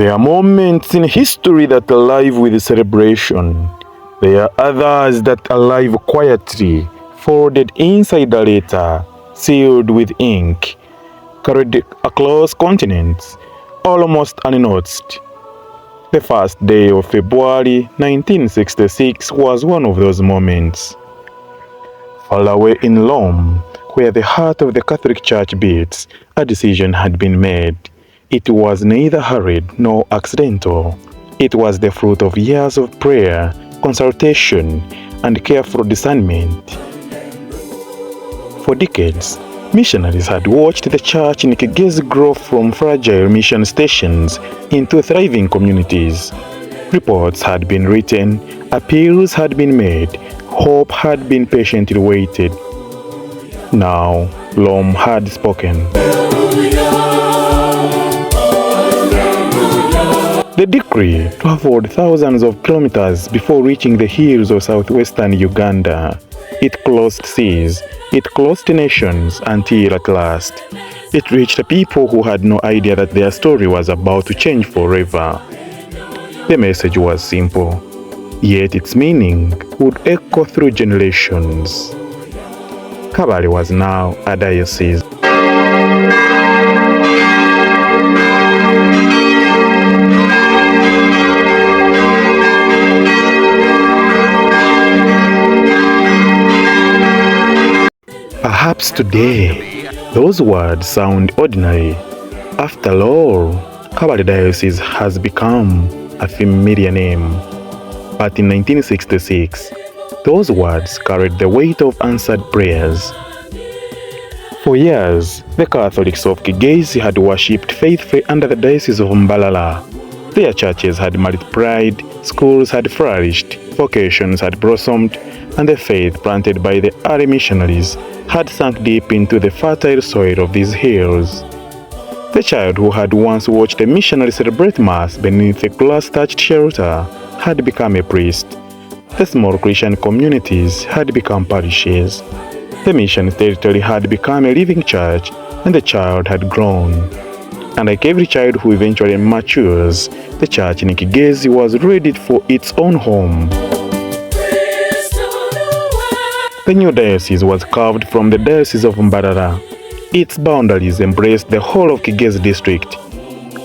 There are moments in history that are alive with celebration. There are others that are alive quietly, folded inside a letter, sealed with ink, carried across continents, almost unnoticed. The first day of February 1966 was one of those moments. Far away in Rome, where the heart of the Catholic Church beats, a decision had been made. It was neither hurried nor accidental. It was the fruit of years of prayer, consultation, and careful discernment. For decades, missionaries had watched the church in Kigezi grow from fragile mission stations into thriving communities. Reports had been written, appeals had been made, hope had been patiently waited. Now, Rome had spoken. The decree traveled thousands of kilometers before reaching the hills of southwestern Uganda. It closed seas, it closed nations until at last it reached people who had no idea that their story was about to change forever. The message was simple, yet its meaning would echo through generations. Kabale was now a diocese. Perhaps today, those words sound ordinary. After all, Kabale Diocese has become a familiar name. But in 1966, those words carried the weight of answered prayers. For years, the Catholics of Kigezi had worshipped faithfully under the Diocese of Mbarara. Their churches had multiplied, schools had flourished, vocations had blossomed, and the faith planted by the early missionaries had sunk deep into the fertile soil of these hills. The child who had once watched a missionary celebrate Mass beneath a glass-thatched shelter had become a priest. The small Christian communities had become parishes. The mission territory had become a living church, and the child had grown. And like every child who eventually matures, the church in Kigezi was ready for its own home. The new diocese was carved from the Diocese of Mbarara. Its boundaries embraced the whole of Kigezi district,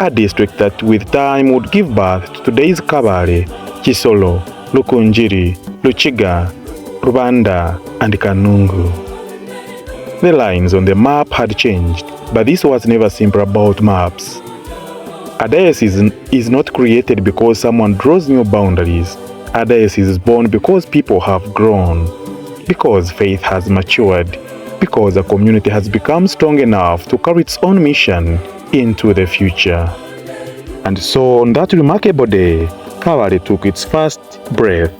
a district that with time would give birth to today's Kabale, Kisoro, Lukunjiri, Luchiga, Rubanda, and Kanungu. The lines on the map had changed, but this was never simply about maps. A diocese is not created because someone draws new boundaries. A diocese is born because people have grown, because faith has matured, because a community has become strong enough to carry its own mission into the future. And so on that remarkable day, Kabale took its first breath.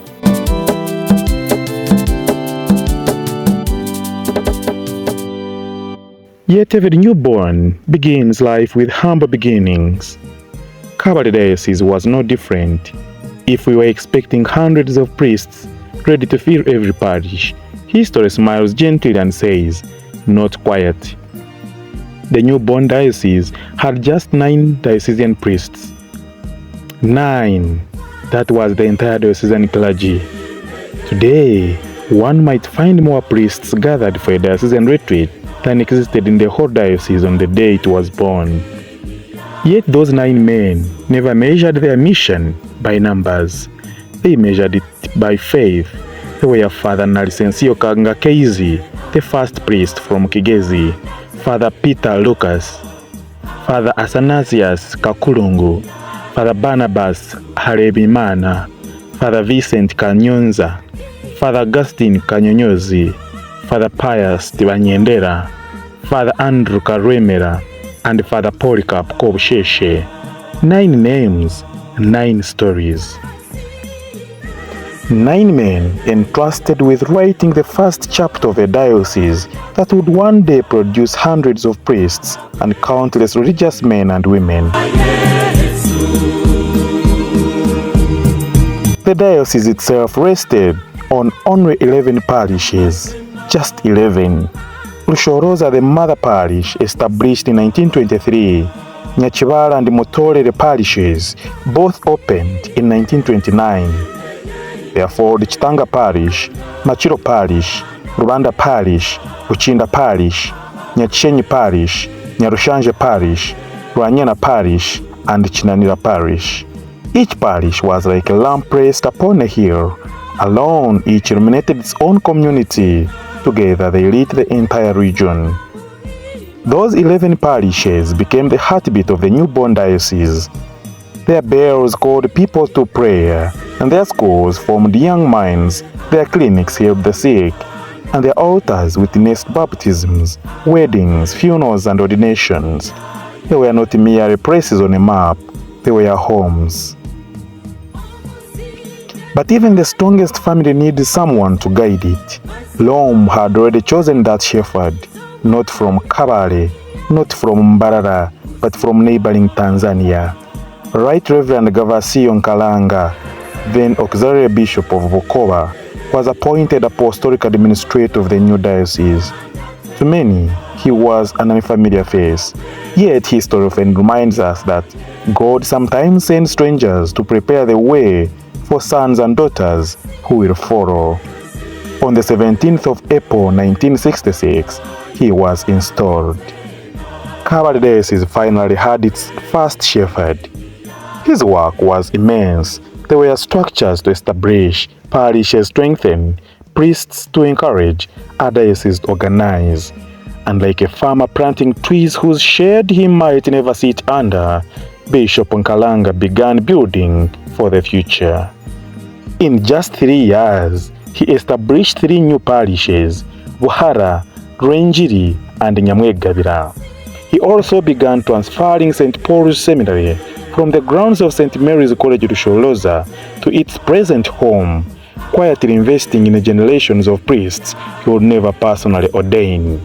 Yet every newborn begins life with humble beginnings. Kabale Diocese was no different. If we were expecting hundreds of priests ready to fill every parish, history smiles gently and says, not quite. The newborn diocese had just 9 diocesan priests. 9. That was the entire diocesan clergy. Today, one might find more priests gathered for a diocesan retreat than existed in the whole diocese on the day it was born. Yet those 9 men never measured their mission by numbers. They measured it by faith. They were Father Nalisencio Kangakeizi, the first priest from Kigezi, Father Peter Lucas, Father Athanasius Kakulungu, Father Barnabas Harebimana, Father Vincent Kanyonza, Father Augustine Kanyonyozi, Father Pius Tibanyendera, Father Andrew Karemera, and Father Polycarp Kobusheshe. 9 names, 9 stories. 9 men entrusted with writing the first chapter of a diocese that would one day produce hundreds of priests and countless religious men and women. The diocese itself rested on only 11 parishes, just 11. Rushoroza, the mother parish, established in 1923, Nyakibala and Mutorere parishes both opened in 1929. Therefore, the Chitanga Parish, Machiro Parish, Rubanda Parish, Uchinda Parish, Nyachenyi Parish, Nyarushanje Parish, Rwanyana Parish, and Chinanira Parish. Each parish was like a lamp placed upon a hill. Alone, each illuminated its own community. Together, they lit the entire region. Those 11 parishes became the heartbeat of the newborn diocese. Their bells called people to prayer, and their schools formed young minds, their clinics healed the sick, and their altars witnessed baptisms, weddings, funerals, and ordinations. They were not merely places on a map, they were homes. But even the strongest family needed someone to guide it. Rome had already chosen that shepherd, not from Kabale, not from Mbarara, but from neighboring Tanzania. Right Reverend Gavasio Nkalanga, then auxiliary bishop of Bukoba, was appointed apostolic administrator of the new diocese. To many, he was an unfamiliar face, yet history often reminds us that God sometimes sends strangers to prepare the way for sons and daughters who will follow. On the 17th of April 1966, he was installed. Kabale Diocese finally had its first shepherd. His work was immense. There were structures to establish, parishes strengthen, priests to encourage, a diocese to organize. And like a farmer planting trees whose shade he might never sit under, Bishop Nkalanga began building for the future. In just 3 years, he established 3 new parishes, Buhara, Rwengiri, and Nyamwegabira. He also began transferring St. Paul's Seminary from the grounds of St. Mary's College Rusholoza to its present home, quietly investing in generations of priests he would never personally ordain.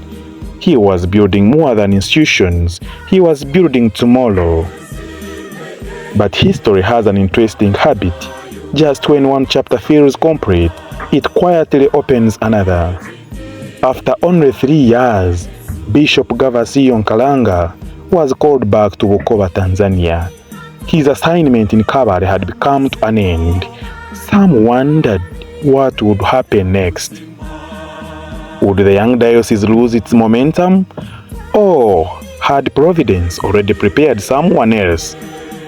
He was building more than institutions, he was building tomorrow. But history has an interesting habit. Just when one chapter feels complete, it quietly opens another. After only 3 years, Bishop Gavasio Nkalanga was called back to Bukoba, Tanzania. His assignment in Kabale had come to an end. Some wondered what would happen next. Would the young diocese lose its momentum? Or had Providence already prepared someone else?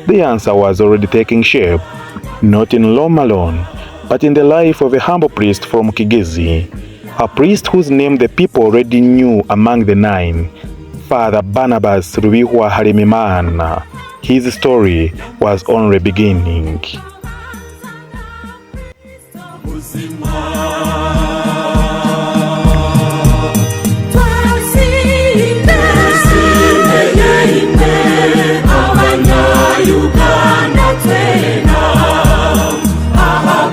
The answer was already taking shape, not in Rome alone, but in the life of a humble priest from Kigezi, a priest whose name the people already knew among the 9, Father Barnabas Rubihwa Harimimana. His story was only beginning. Uganda tena, aha,